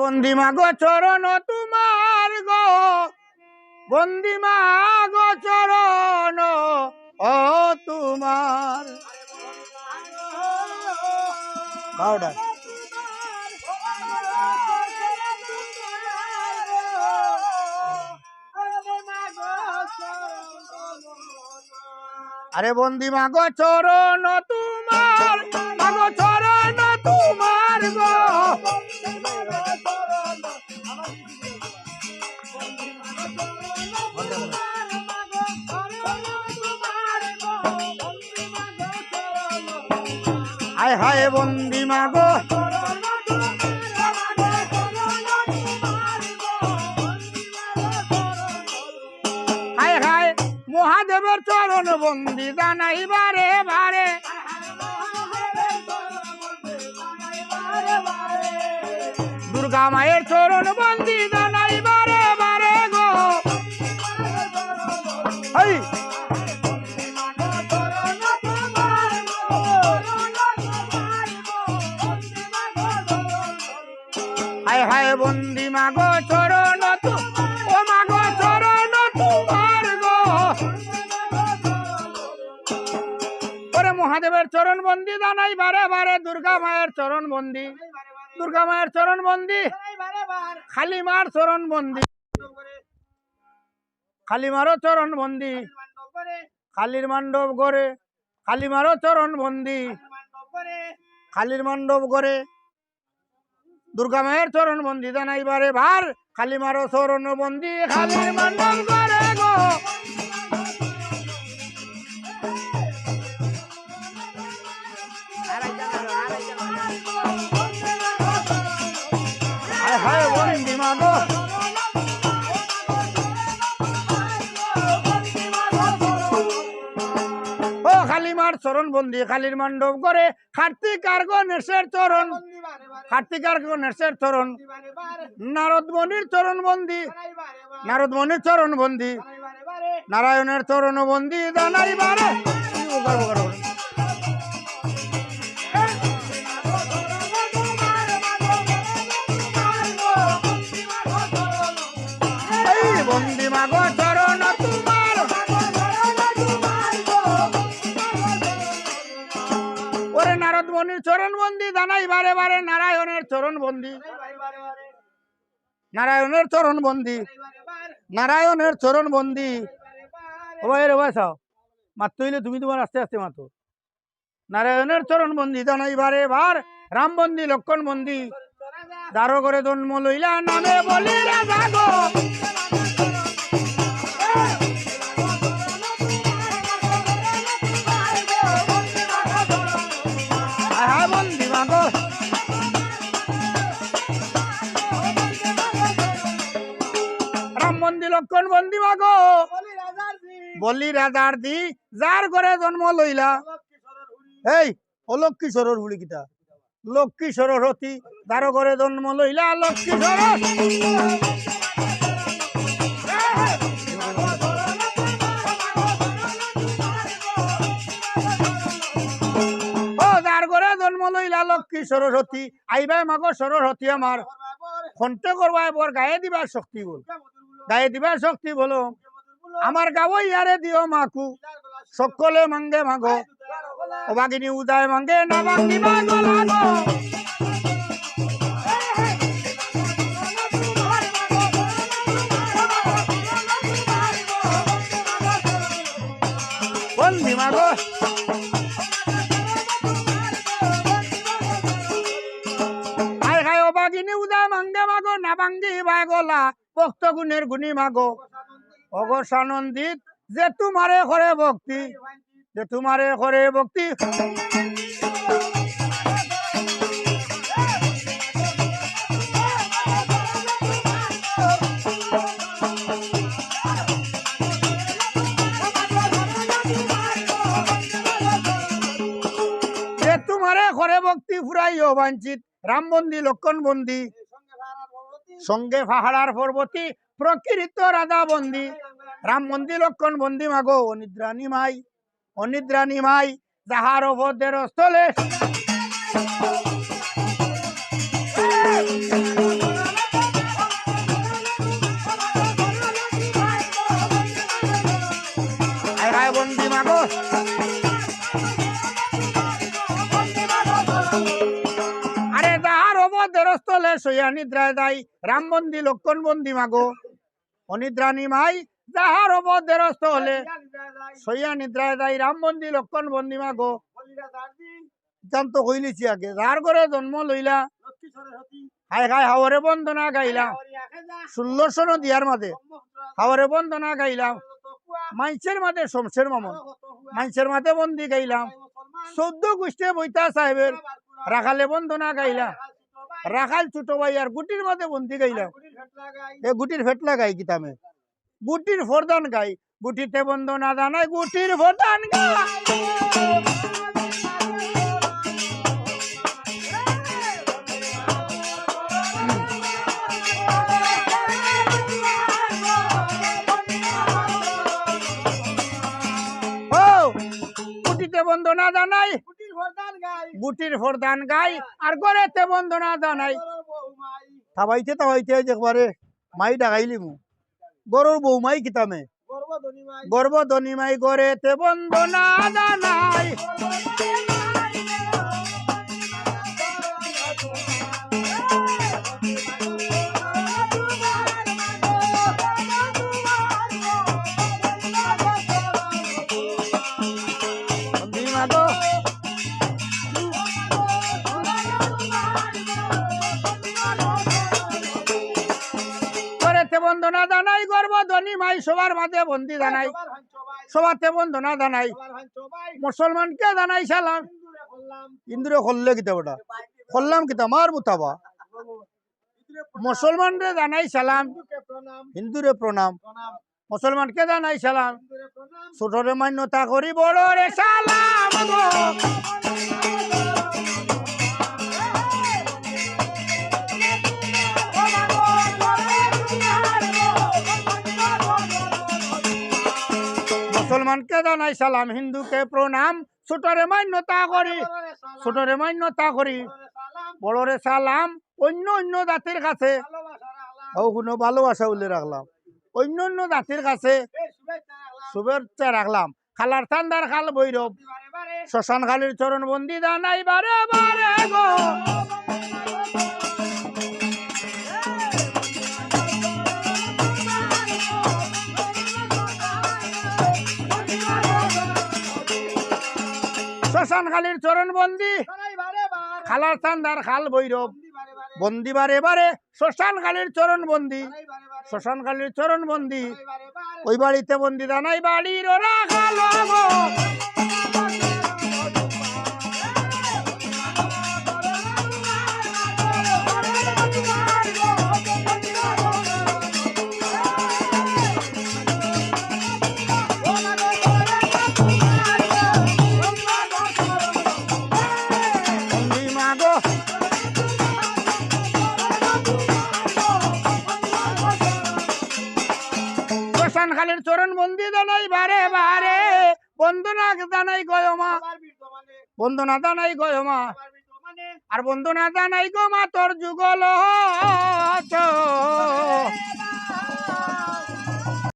বন্দি মাগো চরণ তোমার গো, বন্দি মাগো চরণ ও তোমার। বাউডা আরে বন্দি মাগো চরণ তোমার, মাগো চরণ তোমার গো। হায় হায় বন্দি মাগো, হায় হায় মহাদেবের চরণ বন্দি জানাই বারে বারে। দুর্গা মায়ের চরণ বন্দি জানাই বারে বারে গো। হায় হায় হায় বন্দি মাগো চরণ ও মাগো চরণ তোমার গো। ওরে মহাদেবের চরণ বন্দি জানাই বারে বারে। দুর্গা মায়ের চরণ বন্দি, দুর্গা মায়ের চরণ বন্দি, কালীমার চরণ বন্দি, কালীমারও চরণ বন্দি, কালীর মণ্ডপ গড়ে কালীমারও চরণ বন্দি, কালীর মণ্ডপ গড়ে দুর্গা মায়ের চরণ বন্দি জানাই বারে বার। কালীমারও চরণ বন্দি, কালীর মণ্ডপ গড়ে গো। হায় হায় বন্দি মাগো, ও কালীমার চরণ বন্দি, কালীর মণ্ডপ করে কার্তিক আর গণেশের চরণ, কার্তিক আর গণেশের চরণ, নারদ মনির চরণ বন্দি, নারদ মনির চরণ বন্দি, নারায়ণের চরণ বন্দি জানাই বারে। বন্দি মাগো চরণ তোমার, ওরে নারদ মনির চরণ বন্দি জানাই বারে বারে। নারায়ণের চরণ বন্দি, নারায়ণের চরণ বন্দি, নারায়ণের চরণ বন্দি। রে ভাই চাও মাত্র হইলে তুমি তোমার আস্তে আস্তে মাতো। নারায়ণের চরণ বন্দি জানাই বারে বার। রাম বন্দি, লক্ষণ বন্দি, দারো করে জন্ম লইলা নামে বলি রাজা গো। বন্দি মাগো রাম বন্দি, লক্ষণ বন্দি মাগো বলি রাজার দি, যার ঘরে জন্ম লইলা। এই অলক্ষী সরর বুড়ি কিতা, লক্ষ্মী সরস্বতী, যার ঘরে জন্ম লইলা লক্ষ্মী সরস্বতী। লক্ষ্মী সরস্বতী আইবাই মাগো সরস্বতী আমার, খন্তে করবাই বর গায়ে দিবার শক্তি বল, গায়ে দিবার শক্তি বলো। আমার গাবো ইয়ারে দিও মাকু, সকলে মাঙ্গে মাগো। অবাগিনী উদয় মাঙ্গে না বাঙ্গি মাগো লাগো। বন্দি মাগো উদয় মাঙ্গে মাগো না বাঙ্গি বাগলা। ভক্ত গুণের গুণী মাগো অগসানন্দিত, যে তোমারে করে ভক্তি, যে তোমারে করে ভক্তি। যে তোমারে করে ভক্তি ফুরাই অবাঞ্ছিত। রাম বন্দি, লক্ষণ বন্দি, সঙ্গে পাহাড়ার পর্বতী, প্রকৃত রাজা বন্দি। রাম বন্দি, লক্ষণ বন্দি মাগো অনিদ্রাণী মাই, অনিদ্রাণী মাই, যাহার অবধের স্থলে সইয়া নিদ্রায় দাই রাম বন্দি লক্ষণ বন্দি মাগো অনিদ্রাণী মাই যাহার অবদেরস্ত হলে সইয়া নিদ্রায় দাই রাম বন্দি লক্ষণ বন্দি মাগো তো কইলিছি আগে যার ঘরে জন্ম লইলা হাই হাই হাওরে বন্দনা গাইলাম 1600 নদিয়ার মাঝে হাওরে বন্দনা গাইলাম মাইসের মাঝে শমশের মামন মাইসের মাঝে বন্দি গাইলাম 14 গোষ্ঠী বইতা সাহেবের রাখালে বন্দনা গাইলাম রাখাল ছোট ভাই আর গুটির মাঝে বন্দি গাইলাম এ গুটির ফেটলা গাই কিতামে গুটির ফরদান গাই গুটিতে বন্দনা জানাই গুটির ফরদান গাই বন্দনা জানাই গুটির ফরদান গাই আর গড়েতে বন্দনা জানাই থাবাইতে একবারে মাই ডাকাইলি মু গরুর বউ মাই কিতামে গর্বধনী মাই গড়েতে বন্দনা জানাই বন্দনা জানাই গর্বধনী মাই সবার মাঝে বন্দি জানাই সবাতে বন্দনা জানাই মুসলমানকে জানাই সালাম হিন্দুরে খললে কিতাবটা খললাম কিতাব আমার মুতাবা মুসলমানরে জানাই সালাম হিন্দুরে প্রণাম মুসলমানকে জানাই সালাম ছোটরে মান্যতা করি বড়রে সালাম মুসলমানকে জানাই সালাম হিন্দুকে প্রণাম ছোটরে মান্যতা করি বড়রে সালাম অন্য অন্য জাতির কাছে কোনো ভালোবাসা উল্লেখ রাখলাম অন্য অন্য জাতির কাছে শুভেচ্ছা রাখলাম খালার থান্দার খাল ভৈরব শ্মশান খালির চরণ বন্দি জানাই বারে বারে গো শ্মশান খালির চরণ বন্দি খালার থান্দার খাল ভৈরব বন্দি বারে বারে শ্মশান খালির চরণ বন্দি শ্মশান খালির চরণ বন্দি ওই বাড়িতে বন্দি জানাই বাড়ির ওরা খালো গো খালের চরণ বন্দি জানাই বারে বারে বন্দনা জানাই গয়মা বন্দনা জানাই গয়মা আর বন্দনা জানাই গো মা তোর যুগল